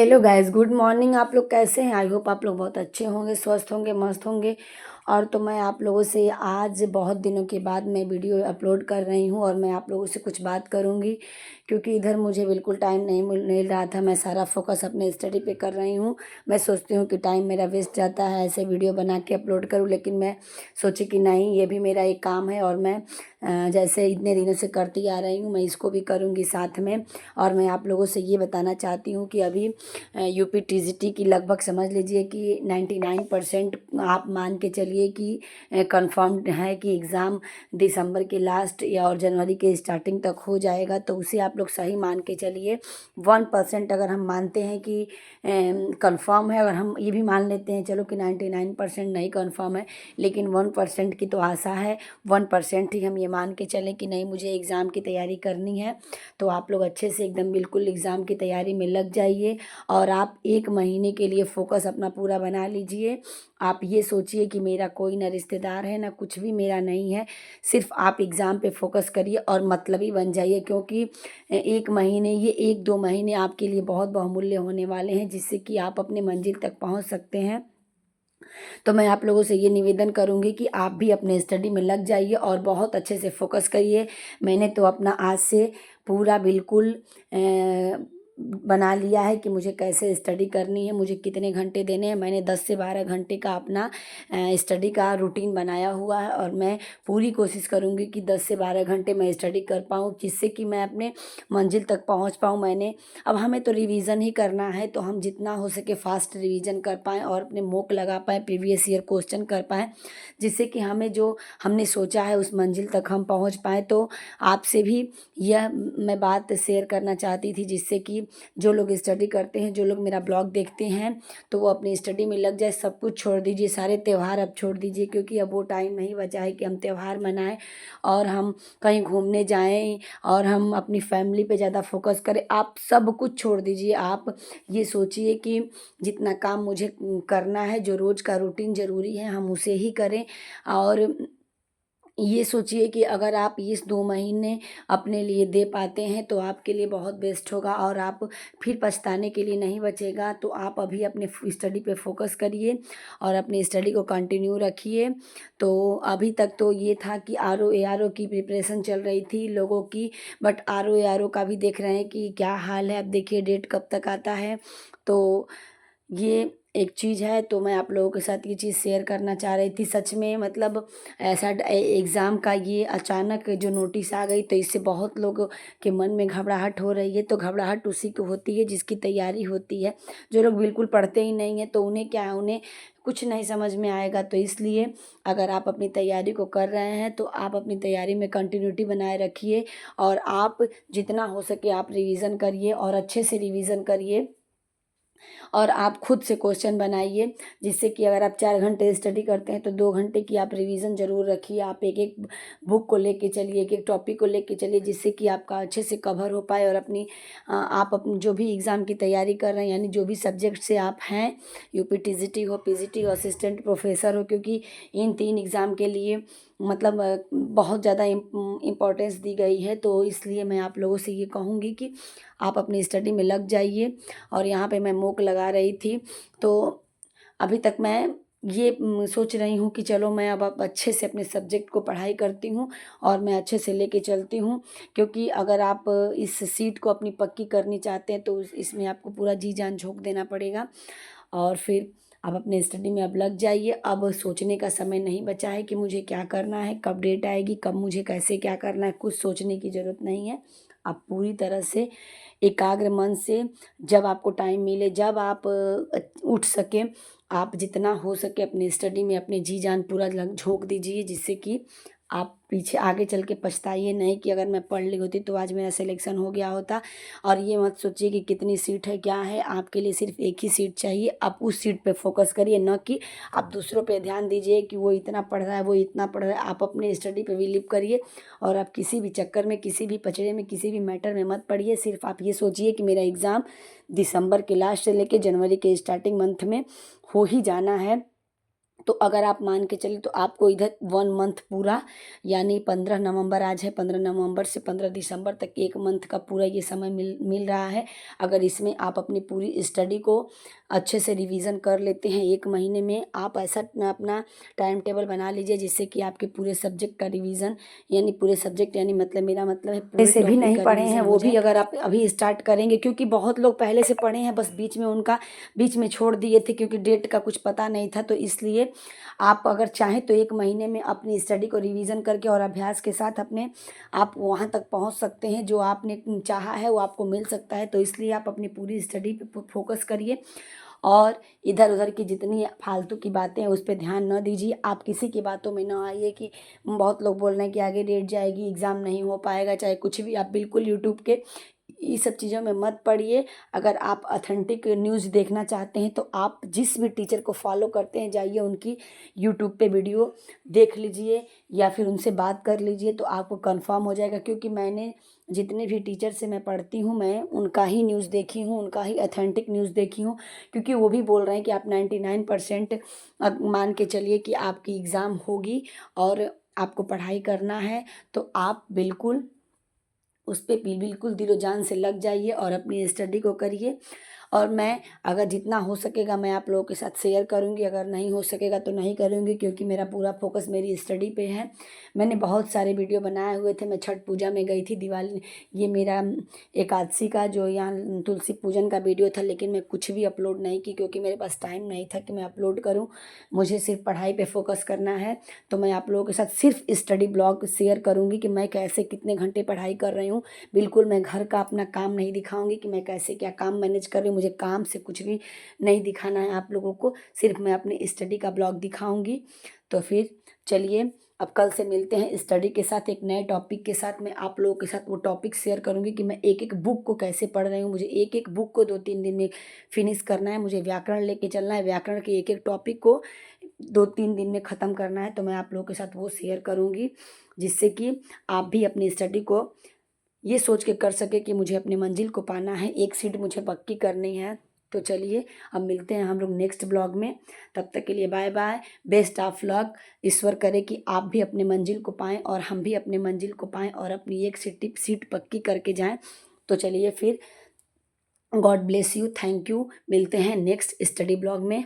Hello guys, good morning. आप लोग कैसे हैं? आई होप आप लोग बहुत अच्छे होंगे, स्वस्थ होंगे, मस्त होंगे। और तो मैं आप लोगों से आज बहुत दिनों के बाद मैं वीडियो अपलोड कर रही हूँ और मैं आप लोगों से कुछ बात करूँगी, क्योंकि इधर मुझे बिल्कुल टाइम नहीं मिल रहा था। मैं सारा फोकस अपने स्टडी पे कर रही हूँ। मैं सोचती हूँ कि टाइम मेरा वेस्ट जाता है ऐसे वीडियो बना के अपलोड करूँ, लेकिन मैं सोची कि नहीं, ये भी मेरा एक काम है और मैं जैसे इतने दिनों से करती आ रही हूँ, मैं इसको भी करूँगी साथ में। और मैं आप लोगों से ये बताना चाहती हूँ कि अभी यूपी टीजीटी की लगभग समझ लीजिए कि 99% आप मान के चलिए कि कंफर्म्ड है कि एग्ज़ाम दिसंबर के लास्ट या और जनवरी के स्टार्टिंग तक हो जाएगा। तो उसे आप लोग सही मान के चलिए। 1% अगर हम मानते हैं कि कंफर्म है, अगर हम ये भी मान लेते हैं चलो कि 99% नहीं कंफर्म है, लेकिन 1% की तो आशा है। 1% ही हम ये मान के चलें कि नहीं, मुझे एग्ज़ाम की तैयारी करनी है। तो आप लोग अच्छे से एकदम बिल्कुल एग्ज़ाम की तैयारी में लग जाइए और आप 1 महीने के लिए फ़ोकस अपना पूरा बना लीजिए। आप ये सोचिए कि मेरा कोई ना रिश्तेदार है, ना कुछ भी मेरा नहीं है। सिर्फ़ आप एग्ज़ाम पे फ़ोकस करिए और मतलबी बन जाइए, क्योंकि 1 महीने, ये 1-2 महीने आपके लिए बहुत बहुमूल्य होने वाले हैं, जिससे कि आप अपने मंज़िल तक पहुँच सकते हैं। तो मैं आप लोगों से ये निवेदन करूँगी कि आप भी अपने स्टडी में लग जाइए और बहुत अच्छे से फ़ोकस करिए। मैंने तो अपना आज से पूरा बिल्कुल बना लिया है कि मुझे कैसे स्टडी करनी है, मुझे कितने घंटे देने हैं। मैंने 10 से 12 घंटे का अपना स्टडी का रूटीन बनाया हुआ है और मैं पूरी कोशिश करूँगी कि 10 से 12 घंटे मैं स्टडी कर पाऊँ, जिससे कि मैं अपने मंजिल तक पहुँच पाऊँ। अब हमें तो रिवीजन ही करना है, तो हम जितना हो सके फास्ट रिवीजन कर पाएँ और अपने मॉक लगा पाएँ, प्रीवियस ईयर क्वेश्चन कर पाएँ, जिससे कि हमें जो हमने सोचा है उस मंजिल तक हम पहुँच पाएँ। तो आपसे भी यह मैं बात शेयर करना चाहती थी, जिससे कि जो लोग स्टडी करते हैं, जो लोग मेरा ब्लॉग देखते हैं, तो वो अपनी स्टडी में लग जाए। सब कुछ छोड़ दीजिए, सारे त्यौहार अब छोड़ दीजिए, क्योंकि अब वो टाइम नहीं बचा है कि हम त्यौहार मनाएं और हम कहीं घूमने जाएं और हम अपनी फैमिली पे ज़्यादा फोकस करें। आप सब कुछ छोड़ दीजिए। आप ये सोचिए कि जितना काम मुझे करना है, जो रोज़ का रूटीन ज़रूरी है, हम उसे ही करें। और ये सोचिए कि अगर आप इस 2 महीने अपने लिए दे पाते हैं तो आपके लिए बहुत बेस्ट होगा और आप फिर पछताने के लिए नहीं बचेगा। तो आप अभी अपने स्टडी पे फोकस करिए और अपनी स्टडी को कंटिन्यू रखिए। तो अभी तक तो ये था कि आरओ एआरओ की प्रिपरेशन चल रही थी लोगों की, बट आरओ एआरओ का भी देख रहे हैं कि क्या हाल है। अब देखिए डेट कब तक आता है। तो ये एक चीज़ है, तो मैं आप लोगों के साथ ये चीज़ शेयर करना चाह रही थी। सच में मतलब ऐसा एग्ज़ाम का ये अचानक जो नोटिस आ गई, तो इससे बहुत लोगों के मन में घबराहट हो रही है। तो घबराहट उसी को होती है जिसकी तैयारी होती है। जो लोग बिल्कुल पढ़ते ही नहीं हैं, तो उन्हें क्या है, उन्हें कुछ नहीं समझ में आएगा। तो इसलिए अगर आप अपनी तैयारी को कर रहे हैं तो आप अपनी तैयारी में कंटिन्यूटी बनाए रखिए और आप जितना हो सके आप रिवीज़न करिए और अच्छे से रिवीज़न करिए। और आप खुद से क्वेश्चन बनाइए, जिससे कि अगर आप 4 घंटे स्टडी करते हैं तो 2 घंटे की आप रिवीजन ज़रूर रखिए। आप एक एक बुक को लेके चलिए, एक एक टॉपिक को लेके चलिए, जिससे कि आपका अच्छे से कवर हो पाए और आप अपनी जो भी एग्ज़ाम की तैयारी कर रहे हैं, यानी जो भी सब्जेक्ट से आप हैं, यूपी टीजीटी हो, पीजीटी हो, असिस्टेंट प्रोफेसर हो, क्योंकि इन 3 एग्ज़ाम के लिए मतलब बहुत ज़्यादा इम्पोर्टेंस दी गई है। तो इसलिए मैं आप लोगों से ये कहूँगी कि आप अपनी स्टडी में लग जाइए। और यहाँ पे मैं मॉक लगा रही थी, तो अभी तक मैं ये सोच रही हूँ कि चलो मैं अब अच्छे से अपने सब्जेक्ट को पढ़ाई करती हूँ और मैं अच्छे से लेके चलती हूँ। क्योंकि अगर आप इस सीट को अपनी पक्की करनी चाहते हैं तो इसमें आपको पूरा जी जान झोंक देना पड़ेगा। और फिर आप अपने स्टडी में अब लग जाइए। अब सोचने का समय नहीं बचा है कि मुझे क्या करना है, कब डेट आएगी, कब मुझे कैसे क्या करना है, कुछ सोचने की ज़रूरत नहीं है। आप पूरी तरह से एकाग्र मन से, जब आपको टाइम मिले, जब आप उठ सकें, आप जितना हो सके अपनी स्टडी में अपने जी जान पूरा लग झोंक दीजिए, जिससे कि आप पीछे आगे चल के पछताइए नहीं कि अगर मैं पढ़ ली होती तो आज मेरा सिलेक्शन हो गया होता। और ये मत सोचिए कि कितनी सीट है, क्या है, आपके लिए सिर्फ एक ही सीट चाहिए। आप उस सीट पे फोकस करिए, न कि आप दूसरों पे ध्यान दीजिए कि वो इतना पढ़ रहा है, वो इतना पढ़ रहा है। आप अपने स्टडी पे बिलीव करिए और आप किसी भी चक्कर में, किसी भी पचड़े में, किसी भी मैटर में मत पड़िए। सिर्फ आप ये सोचिए कि मेरा एग्ज़ाम दिसंबर के लास्ट से लेके जनवरी के स्टार्टिंग मंथ में हो ही जाना है। तो अगर आप मान के चलिए तो आपको इधर 1 मंथ पूरा, यानी 15 नवंबर आज है, 15 नवंबर से 15 दिसंबर तक 1 मंथ का पूरा ये समय मिल रहा है। अगर इसमें आप अपनी पूरी स्टडी को अच्छे से रिवीजन कर लेते हैं 1 महीने में, आप ऐसा अपना टाइम टेबल बना लीजिए जिससे कि आपके पूरे सब्जेक्ट का रिवीजन, यानी पूरे सब्जेक्ट यानी मतलब मेरा मतलब है पूरे से भी नहीं पढ़े हैं वो भी अगर आप अभी स्टार्ट करेंगे, क्योंकि बहुत लोग पहले से पढ़े हैं बस बीच में छोड़ दिए थे क्योंकि डेट का कुछ पता नहीं था। तो इसलिए आप अगर चाहें तो 1 महीने में अपनी स्टडी को रिवीजन करके और अभ्यास के साथ अपने आप वहाँ तक पहुँच सकते हैं जो आपने चाहा है वो आपको मिल सकता है। तो इसलिए आप अपनी पूरी स्टडी पे फोकस करिए और इधर उधर की जितनी फालतू की बातें हैं उस पर ध्यान न दीजिए। आप किसी की बातों में ना आइए कि बहुत लोग बोल रहे हैं कि आगे डेट जाएगी, एग्ज़ाम नहीं हो पाएगा, चाहे कुछ भी। आप बिल्कुल यूट्यूब के ये सब चीज़ों में मत पड़िए। अगर आप ऑथेंटिक न्यूज़ देखना चाहते हैं तो आप जिस भी टीचर को फॉलो करते हैं जाइए उनकी यूट्यूब पे वीडियो देख लीजिए या फिर उनसे बात कर लीजिए, तो आपको कंफर्म हो जाएगा। क्योंकि मैंने जितने भी टीचर से मैं पढ़ती हूँ मैं उनका ही न्यूज़ देखी हूँ, उनका ही ऑथेंटिक न्यूज़ देखी हूँ। क्योंकि वो भी बोल रहे हैं कि आप 99% अब मान के चलिए कि आपकी एग्ज़ाम होगी और आपको पढ़ाई करना है, तो आप बिल्कुल उस पे बिल्कुल दिलो जान से लग जाइए और अपनी स्टडी को करिए। और मैं अगर जितना हो सकेगा मैं आप लोगों के साथ शेयर करूँगी, अगर नहीं हो सकेगा तो नहीं करूँगी क्योंकि मेरा पूरा फोकस मेरी स्टडी पे है। मैंने बहुत सारे वीडियो बनाए हुए थे, मैं छठ पूजा में गई थी, दिवाली, ये मेरा एकादशी का जो यहाँ तुलसी पूजन का वीडियो था, लेकिन मैं कुछ भी अपलोड नहीं की क्योंकि मेरे पास टाइम नहीं था कि मैं अपलोड करूँ। मुझे सिर्फ पढ़ाई पे फोकस करना है। तो मैं आप लोगों के साथ सिर्फ स्टडी ब्लॉग शेयर करूँगी कि मैं कैसे कितने घंटे पढ़ाई कर रही हूँ। बिल्कुल मैं घर का अपना काम नहीं दिखाऊंगी कि मैं कैसे क्या काम मैनेज कर रही हूँ। मुझे काम से कुछ भी नहीं दिखाना है आप लोगों को, सिर्फ मैं अपनी स्टडी का ब्लॉग दिखाऊंगी। तो फिर चलिए अब कल से मिलते हैं स्टडी के साथ, एक नए टॉपिक के साथ। मैं आप लोगों के साथ वो टॉपिक शेयर करूंगी कि मैं एक एक बुक को कैसे पढ़ रही हूँ। मुझे एक एक बुक को 2-3 दिन में फिनिश करना है। मुझे व्याकरण लेके चलना है, व्याकरण के एक एक टॉपिक को 2-3 दिन में ख़त्म करना है। तो मैं आप लोगों के साथ वो शेयर करूँगी जिससे कि आप भी अपनी स्टडी को ये सोच के कर सके कि मुझे अपनी मंजिल को पाना है, एक सीट मुझे पक्की करनी है। तो चलिए अब मिलते हैं हम लोग नेक्स्ट ब्लॉग में। तब तक के लिए bye bye, best of luck. ईश्वर करे कि आप भी अपने मंजिल को पाएं और हम भी अपने मंजिल को पाएं और अपनी एक सीट पक्की करके जाएं। तो चलिए फिर, God bless you, thank you. मिलते हैं नेक्स्ट स्टडी ब्लॉग में।